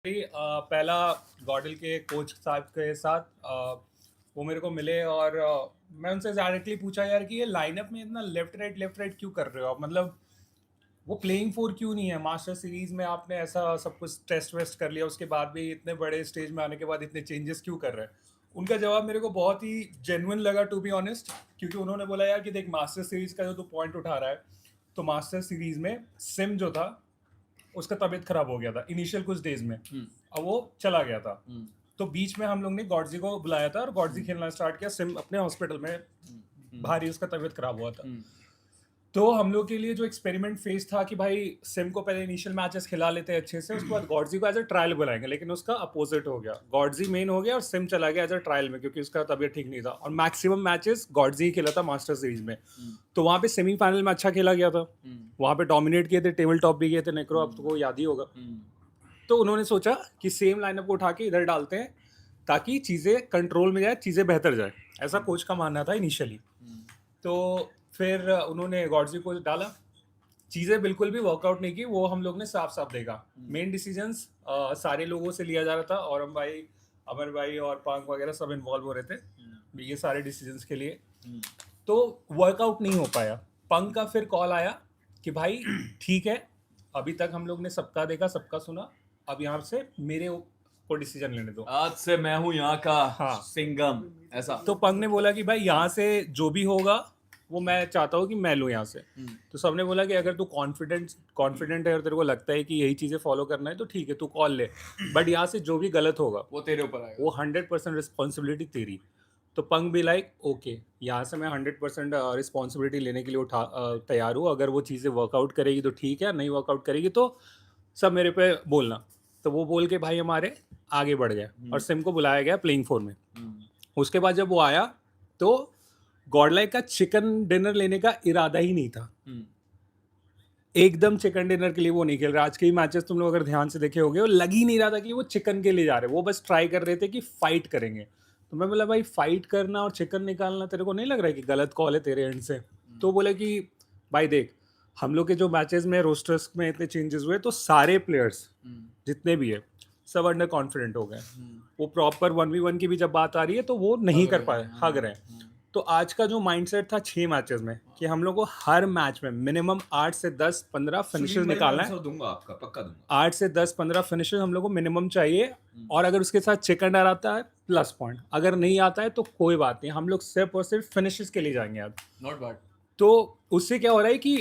पहला गॉडल के कोच साहब के साथ वो मेरे को मिले और मैं उनसे डायरेक्टली पूछा यार कि ये लाइनअप में इतना लेफ्ट राइट क्यों कर रहे हो आप, मतलब वो प्लेइंग फोर क्यों नहीं है मास्टर सीरीज में, आपने ऐसा सब कुछ टेस्ट वेस्ट कर लिया उसके बाद भी इतने बड़े स्टेज में आने के बाद इतने चेंजेस क्यों कर रहे हैं। उनका जवाब मेरे को बहुत ही जेन्युइन लगा टू बी ऑनेस्ट, क्योंकि उन्होंने बोला यार कि देख मास्टर सीरीज का जो तू पॉइंट उठा रहा है, तो मास्टर सीरीज में सिम जो था उसका तबीयत खराब हो गया था इनिशियल कुछ डेज में, अब वो चला गया था। तो बीच में हम लोग ने गॉडजी को बुलाया था और गॉडजी खेलना स्टार्ट किया सिम अपने हॉस्पिटल में, भारी उसका तबीयत खराब हुआ था। तो हम लोग के लिए जो एक्सपेरिमेंट फेज था कि भाई सिम को पहले इनिशियल मैचेस खिला लेते हैं अच्छे से, उसके बाद गॉडजी को एज अ ट्रायल बुलाएंगे, लेकिन उसका अपोजिट हो गया, गॉडजी मेन हो गया और सिम चला गया एज अ ट्रायल में क्योंकि उसका तबीयत ठीक नहीं था, और मैक्सिमम मैचेस गॉडजी ही खेला था मास्टर सीरीज में। तो वहाँ पे सेमीफाइनल में अच्छा खेला गया था, वहाँ पे डोमिनेट किए थे, टेबल टॉप भी किए थे नेक्रो, अब तो वो याद ही होगा। तो उन्होंने सोचा कि सेम लाइनअप को उठा के इधर डालते हैं ताकि चीज़ें कंट्रोल में जाए, चीज़ें बेहतर जाए, ऐसा कोच का मानना था इनिशियली। तो फिर उन्होंने गॉडजी को डाला, चीज़ें बिल्कुल भी वर्कआउट नहीं की, वो हम लोग ने साफ साफ देखा। मेन डिसीजंस सारे लोगों से लिया जा रहा था, और हम भाई अमर भाई और पांग वगैरह सब इन्वॉल्व हो रहे थे ये सारे डिसीजंस के लिए। तो वर्कआउट नहीं हो पाया। पंग का फिर कॉल आया कि भाई ठीक है, अभी तक हम लोग ने सबका देखा सबका सुना, अब यहाँ से मेरे को डिसीजन लेने दो, आज से मैं हूँ यहाँ का हाँ सिंघम, ऐसा। तो पंग ने बोला कि भाई यहाँ से जो भी होगा वो मैं चाहता हूँ कि मैं लूँ यहाँ से। तो सबने बोला कि अगर तू कॉन्फिडेंट है और तेरे को लगता है कि यही चीज़ें फॉलो करना है तो ठीक है, तू कॉल ले, बट यहाँ से जो भी गलत होगा वो तेरे ऊपर आएगा, वो 100% रिस्पॉन्सिबिलिटी तेरी। तो पंग भी लाइक ओके, यहाँ से मैं 100% रिस्पॉन्सिबिलिटी लेने के लिए तैयार हूँ, अगर वो चीज़ें वर्कआउट करेगी तो ठीक है, नहीं वर्कआउट करेगी तो सब मेरे पे बोलना। तो वो बोल के भाई हमारे आगे बढ़ गए और सिम को बुलाया गया प्लेइंग फोर में। उसके बाद जब वो आया तो गॉडलाइक का चिकन डिनर लेने का इरादा ही नहीं था, एकदम चिकन डिनर के लिए वो नहीं खेल रहा। आज के ही मैचेस तुम लोग अगर ध्यान से देखे होंगे, वो लग ही नहीं रहा था कि वो चिकन के लिए जा रहे, वो बस ट्राई कर रहे थे कि फाइट करेंगे। तो मैं बोला भाई फाइट करना और चिकन निकालना तेरे को नहीं लग रहा है कि गलत कॉल है तेरे एंड से? तो बोले कि भाई देख, हम लोग के जो मैचेस में रोस्टर्स में इतने चेंजेस हुए तो सारे प्लेयर्स जितने भी है सब अंडर कॉन्फिडेंट हो गए, वो प्रॉपर 1v1 की भी जब बात आ रही है तो वो नहीं कर पाए, हग रहे हैं। तो आज का जो माइंडसेट था 6 मैचेस में कि हम लोग को हर मैच में मिनिमम 8 से 10 15 फिनिशेस निकालना है, दूंगा आपका, पक्का दूंगा। 8 से 10 15 फिनिशेस हम लोग को मिनिमम चाहिए, और अगर उसके साथ चिकन डर आता है प्लस पॉइंट, अगर नहीं आता है तो कोई बात नहीं, हम लोग सिर्फ और सिर्फ फिनिशेस के लिए जाएंगे आज। Not bad. तो उससे क्या हो रहा है कि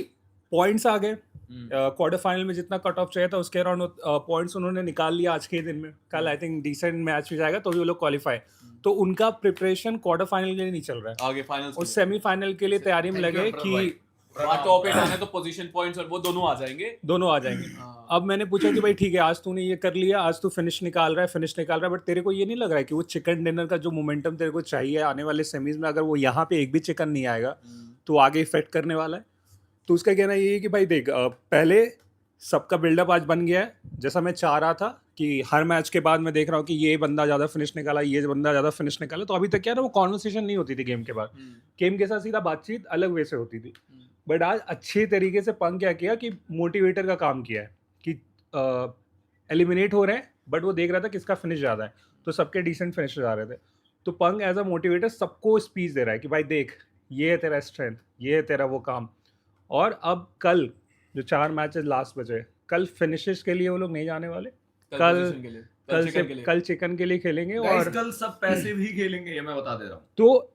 पॉइंट्स आ गए, क्वार्टर फाइनल में जितना कट ऑफ चाहिए था उसके अराउंड पॉइंट्स उन्होंने निकाल लिया आज के दिन में। कल आई थिंक डिसेंट मैच भी जाएगा तो भी वो लोग क्वालिफाई, तो उनका प्रिपरेशन क्वार्टर फाइनल के लिए नहीं चल रहा है, आगे फाइनल्स और सेमीफाइनल के लिए तैयारी में लगे कि टॉप 8 आने तो पोजीशन पॉइंट्स और वो दोनों आ जाएंगे, दोनों आ जाएंगे। अब मैंने पूछा कि भाई ठीक है, आज तूने ये कर लिया, आज तू फिनिश निकाल रहा है, बट तेरे को ये नहीं लग रहा है कि वो चिकन डिनर का जो मोमेंटम तेरे को चाहिए आने वाले सेमीज में, अगर वो यहाँ पे एक भी चिकन नहीं आएगा तो आगे इफेक्ट करने वाला है? तो उसका कहना ये है कि भाई देख, पहले सबका बिल्डअप आज बन गया है जैसा मैं चाह रहा था कि हर मैच के बाद मैं देख रहा हूँ कि ये बंदा ज़्यादा फिनिश निकाला, ये बंदा ज़्यादा फिनिश निकाला। तो अभी तक क्या ना, वो कॉन्वर्सेशन नहीं होती थी गेम के बाद, गेम के साथ सीधा बातचीत अलग वे से होती थी। बट आज अच्छे तरीके से पंग क्या किया कि मोटिवेटर का काम किया है कि एलिमिनेट हो रहे हैं बट वो देख रहा था किसका फिनिश ज़्यादा है, तो सबके डिसेंट फिनिश आ रहे थे। तो पंग एज अ मोटिवेटर सबको स्पीच दे रहा है कि भाई देख, ये है तेरा स्ट्रेंथ, ये है तेरा वो काम। और अब कल जो 4 मैचेस लास्ट बचे, कल फिनिशेस के लिए वो लोग नहीं जाने वाले, कल चिकन के लिए खेलेंगे। और कल सब पैसे भी खेलेंगे, ये मैं बता दे रहा हूँ। तो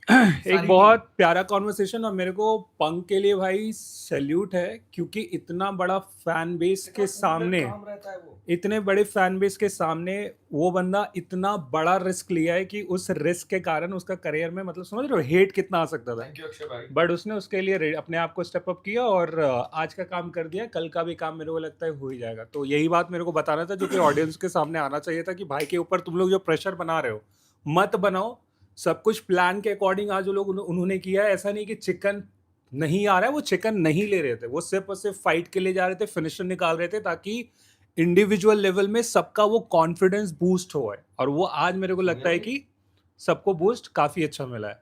एक बहुत प्यारा कॉन्वर्सेशन, और मेरे को पंग के लिए भाई सैल्यूट है, क्योंकि इतना बड़ा फैन बेस के सामने, इतने बड़े फैन बेस के सामने वो बंदा इतना बड़ा रिस्क लिया है कि उस रिस्क के कारण उसका करियर में, मतलब समझ रहे हो हेट कितना आ सकता था, बट उसने उसके लिए अपने आप को स्टेप अप किया और आज का काम कर दिया, कल का भी काम मेरे को लगता है हो ही जाएगा। तो यही बात मेरे को बताना था जो कि ऑडियंस के सामने आना चाहिए था कि भाई के ऊपर तुम लोग जो प्रेशर बना रहे हो मत बनाओ, सब कुछ प्लान के अकॉर्डिंग आज लोग उन्होंने किया है। ऐसा नहीं कि चिकन नहीं आ रहा है, वो चिकन नहीं ले रहे थे, वो सिर्फ और सिर्फ फाइट के लिए जा रहे थे, फिनिशर निकाल रहे थे ताकि इंडिविजुअल लेवल में सबका वो कॉन्फिडेंस बूस्ट हो है, और वो आज मेरे को लगता है कि सबको बूस्ट काफी अच्छा मिला है।